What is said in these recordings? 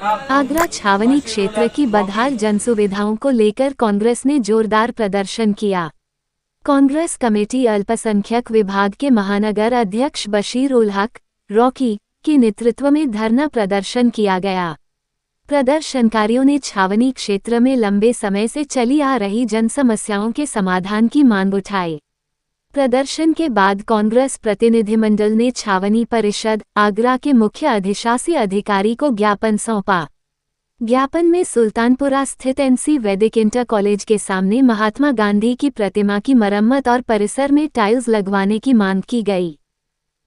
आगरा छावनी क्षेत्र की बदहाल जनसुविधाओं को लेकर कांग्रेस ने जोरदार प्रदर्शन किया। कांग्रेस कमेटी अल्पसंख्यक विभाग के महानगर अध्यक्ष बशीर उल हक रॉकी के नेतृत्व में धरना प्रदर्शन किया गया। प्रदर्शनकारियों ने छावनी क्षेत्र में लंबे समय से चली आ रही जनसमस्याओं के समाधान की मांग उठाई। प्रदर्शन के बाद कांग्रेस प्रतिनिधिमंडल ने छावनी परिषद आगरा के मुख्य अधिशासी अधिकारी को ज्ञापन सौंपा। ज्ञापन में सुल्तानपुरा स्थित एनसी वैदिक इंटर कॉलेज के सामने महात्मा गांधी की प्रतिमा की मरम्मत और परिसर में टाइल्स लगवाने की मांग की गई।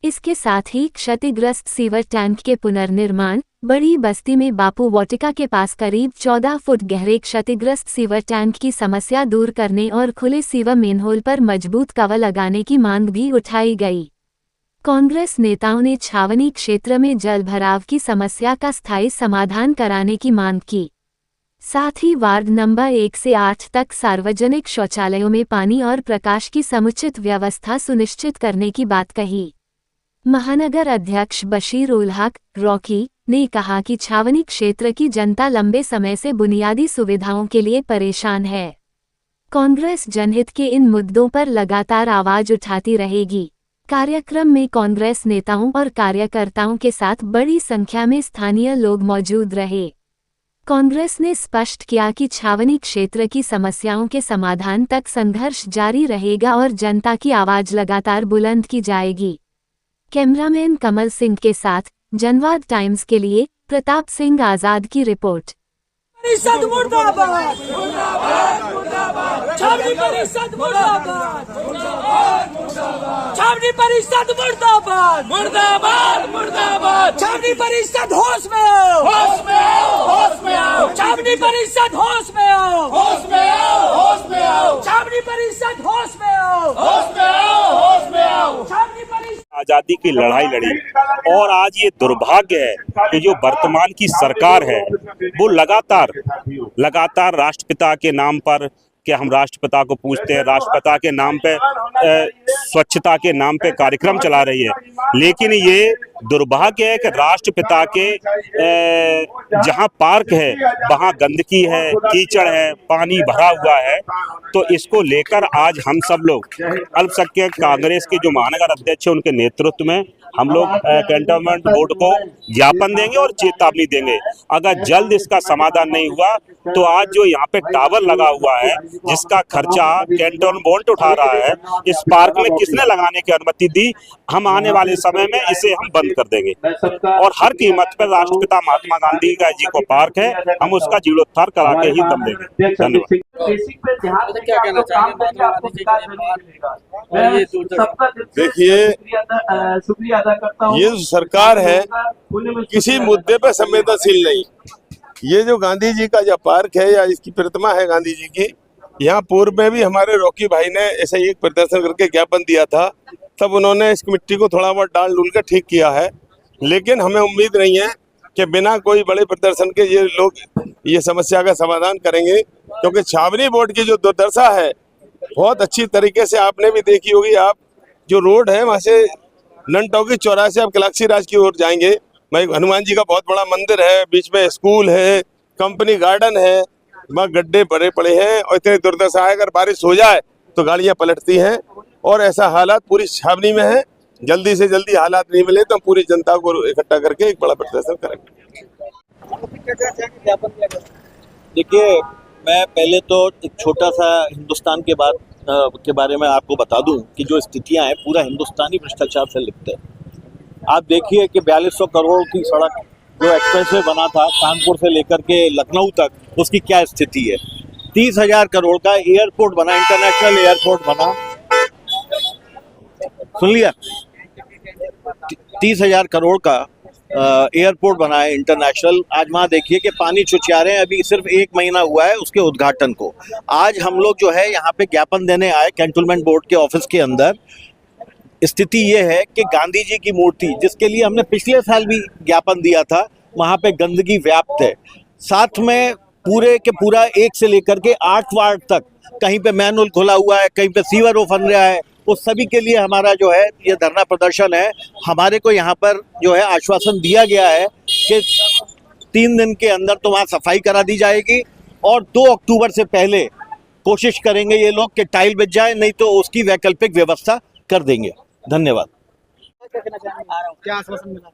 इसके साथ ही क्षतिग्रस्त सीवर टैंक के पुनर्निर्माण, बड़ी बस्ती में बापू वाटिका के पास करीब 14 फुट गहरे क्षतिग्रस्त सीवर टैंक की समस्या दूर करने और खुले सीवर मेनहोल पर मजबूत कवर लगाने की मांग भी उठाई गई। कांग्रेस नेताओं ने छावनी क्षेत्र में जल भराव की समस्या का स्थायी समाधान कराने की मांग की। साथ ही वार्ड नंबर 1 से 8 तक सार्वजनिक शौचालयों में पानी और प्रकाश की समुचित व्यवस्था सुनिश्चित करने की बात कही। महानगर अध्यक्ष बशीर उल हक रॉकी ने कहा कि छावनी क्षेत्र की जनता लंबे समय से बुनियादी सुविधाओं के लिए परेशान है। कांग्रेस जनहित के इन मुद्दों पर लगातार आवाज उठाती रहेगी। कार्यक्रम में कांग्रेस नेताओं और कार्यकर्ताओं के साथ बड़ी संख्या में स्थानीय लोग मौजूद रहे। कांग्रेस ने स्पष्ट किया कि छावनी क्षेत्र की समस्याओं के समाधान तक संघर्ष जारी रहेगा और जनता की आवाज लगातार बुलंद की जाएगी। कैमरामैन कमल सिंह के साथ जनवाद टाइम्स के लिए प्रताप सिंह आजाद की रिपोर्ट। परिषद मुर्दाबाद, छावनी परिषद मुर्दाबाद, छावनी परिषद मुर्दाबाद, मुर्दाबाद मुर्दाबाद, छावनी परिषद होश में आओ, होश में आओ, होश में आओ, छावनी परिषद होश में आओ, होश में आओ, होश में आओ, छावनी परिषद होश में आओ, होश में आओ, होश में आओ, छावनी परिषद आजादी की लड़ाई लड़ी और आज ये दुर्भाग्य है कि जो वर्तमान की सरकार है वो लगातार राष्ट्रपिता के नाम पर, कि हम राष्ट्रपिता को पूछते हैं, राष्ट्रपिता के नाम पे स्वच्छता के नाम पे कार्यक्रम चला रही है। लेकिन ये दुर्भाग्य है कि राष्ट्रपिता के जहां पार्क है वहां गंदगी है, कीचड़ है, पानी भरा हुआ है। तो इसको लेकर आज हम सब लोग अल्पसंख्यक कांग्रेस के जो महानगर अध्यक्ष है उनके नेतृत्व में हम लोग कैंटोनमेंट बोर्ड को ज्ञापन देंगे और चेतावनी देंगे। अगर जल्द इसका समाधान नहीं हुआ तो आज जो यहाँ पे टावर लगा हुआ है जिसका खर्चा कैंटोनमेंट बोर्ड उठा रहा है, इस पार्क में किसने लगाने की अनुमति दी, हम आने वाले समय में इसे हम बंद कर देंगे और हर कीमत पर राष्ट्रपिता महात्मा गांधी का जी को पार्क है, हम उसका जीर्णोद्धार करा के ही दम देंगे। धन्यवाद। देखिए, ये जो सरकार है किसी मुद्दे पर संवेदनशील नहीं। ये जो गांधी जी का जो पार्क है या इसकी प्रतिमा है गांधी जी की, यहाँ पूर्व में भी हमारे रॉकी भाई ने ऐसा ही एक प्रदर्शन करके ज्ञापन दिया था, तब उन्होंने इस मिट्टी को थोड़ा बहुत डाल डूल कर ठीक किया है। लेकिन हमें उम्मीद नहीं है कि बिना कोई बड़े प्रदर्शन के ये लोग ये समस्या का समाधान करेंगे, क्योंकि छावनी बोर्ड की जो दुर्दशा है बहुत अच्छी तरीके से आपने भी देखी होगी। आप जो रोड है वहाँ से ननटोकी चौराहे से आप गैलेक्सी राज की ओर जाएंगे, वहीं हनुमान जी का बहुत बड़ा मंदिर है, बीच में स्कूल है, कंपनी गार्डन है, वहाँ गड्ढे भरे पड़े हैं और इतनी दुर्दशा है, अगर बारिश हो जाए तो गाड़ियाँ पलटती हैं और ऐसा हालात पूरी छावनी में है। जल्दी से जल्दी हालात नहीं मिले तो हम पूरी जनता को इकट्ठा करके एक बड़ा प्रदर्शन करेंगे। देखिए, मैं पहले तो एक छोटा सा हिंदुस्तान के बारे में आपको बता दूं कि जो स्थितियां हैं पूरा हिंदुस्तानी भ्रष्टाचार से लिप्त है। आप देखिए कि 4200 करोड़ की सड़क जो एक्सप्रेसवे बना था कानपुर से लेकर के लखनऊ तक, उसकी क्या स्थिति है। 30,000 करोड़ का एयरपोर्ट बना, इंटरनेशनल एयरपोर्ट बना, सुन लिया, 30,000 करोड़ का एयरपोर्ट बना है इंटरनेशनल। आज वहाँ देखिए कि पानी छुछिया रहे हैं, अभी सिर्फ 1 महीना हुआ है उसके उद्घाटन को। आज हम लोग जो है यहाँ पे ज्ञापन देने आए कैंटोनमेंट बोर्ड के ऑफिस के अंदर। स्थिति ये है कि गांधी जी की मूर्ति, जिसके लिए हमने पिछले साल भी ज्ञापन दिया था, वहाँ पे गंदगी व्याप्त है। साथ में पूरे के पूरा 1 से लेकर के 8 वार्ड तक कहीं पे मैनहोल खुला हुआ है, कहीं पे सीवर ओपन रहा है। उस सभी के लिए हमारा जो है ये धरना प्रदर्शन है। हमारे को यहाँ पर जो है आश्वासन दिया गया है कि 3 दिन के अंदर तो वहाँ सफाई करा दी जाएगी और 2 अक्टूबर से पहले कोशिश करेंगे ये लोग कि टाइल बिछ जाए, नहीं तो उसकी वैकल्पिक व्यवस्था कर देंगे। धन्यवाद। क्या आश्वासन मिला?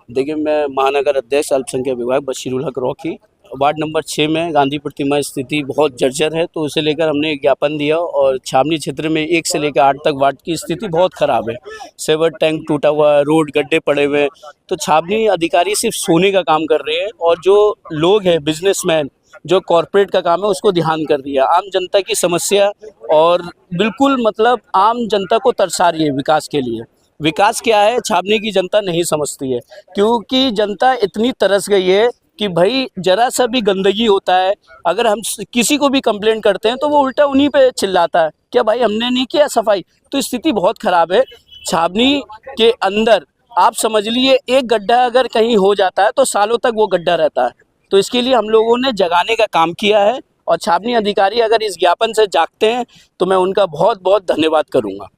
देखिए, मैं महानगर अध्यक्ष अल्पसंख्यक विभाग Bashir ul Haq Rocky, ward number 6 में गांधी प्रतिमा स्थिति बहुत जर्जर है, तो उसे लेकर हमने एक ज्ञापन दिया और छावनी क्षेत्र में 1 से लेकर 8 तक वार्ड की स्थिति बहुत ख़राब है। सेवर टैंक टूटा हुआ है, रोड गड्ढे पड़े हुए हैं, तो छावनी अधिकारी सिर्फ सोने का काम कर रहे हैं और जो लोग हैं बिजनेसमैन, जो कॉरपोरेट का काम है उसको ध्यान कर दिया। आम जनता की समस्या और बिल्कुल मतलब आम जनता को तरसा रही है विकास के लिए। विकास क्या है छावनी की जनता नहीं समझती है, क्योंकि जनता इतनी तरस गई है कि भाई जरा सा भी गंदगी होता है, अगर हम किसी को भी कंप्लेंट करते हैं तो वो उल्टा उन्हीं पे चिल्लाता है, क्या भाई हमने नहीं किया सफाई। तो स्थिति बहुत ख़राब है छावनी के अंदर। आप समझ लीजिए एक गड्ढा अगर कहीं हो जाता है तो सालों तक वो गड्ढा रहता है। तो इसके लिए हम लोगों ने जगाने का काम किया है और छावनी अधिकारी अगर इस ज्ञापन से जागते हैं तो मैं उनका बहुत बहुत धन्यवाद करूँगा।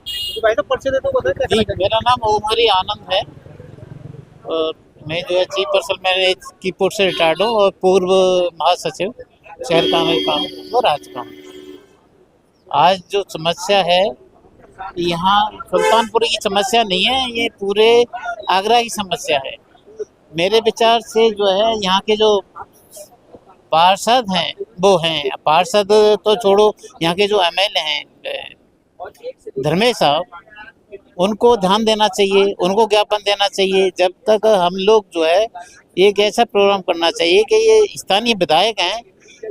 भाई साहब परिचय देते हो, बताइए जी, कैसे मेरा नाम ओमरी आनंद है और मैं जो है चीफ पर्सनल मैनेजर की पोस्ट से रिटायर्ड हूँ और पूर्व महासचिव शहर कानूनी कानून और राज कानून। आज जो समस्या है यहाँ सुल्तानपुर की समस्या नहीं है, ये पूरे आगरा की समस्या है। मेरे विचार से जो है यहाँ के जो पार्षद हैं वो हैं, पार्षद तो छोड़ो, यहाँ के जो एमएलए हैं धर्मेश साहब, उनको ध्यान देना चाहिए, उनको ज्ञापन देना चाहिए। जब तक हम लोग जो है एक ऐसा प्रोग्राम करना चाहिए कि ये स्थानीय विधायक हैं,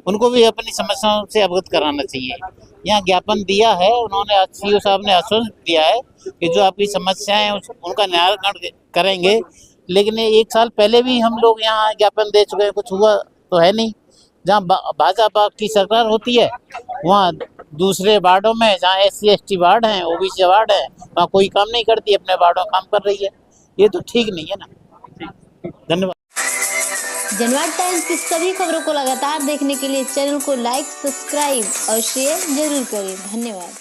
उनको भी अपनी समस्याओं से अवगत कराना चाहिए। यहाँ ज्ञापन दिया है उन्होंने, सीओ साहब ने आश्वासन दिया है कि जो आपकी समस्याएं हैं उनका निराकरण करेंगे। लेकिन 1 साल पहले भी हम लोग यहाँ ज्ञापन दे चुके हैं, कुछ हुआ तो है नहीं। जहाँ भाजपा की सरकार होती है वहाँ दूसरे वार्डों में, जहाँ SC ST वार्ड हैं, OBC वार्ड है, वहाँ कोई काम नहीं करती, अपने वार्डों में काम कर रही है। ये तो ठीक नहीं है ना। धन्यवाद। जनवाद टाइम्स की सभी खबरों को लगातार देखने के लिए चैनल को लाइक, सब्सक्राइब और शेयर जरूर करें। धन्यवाद।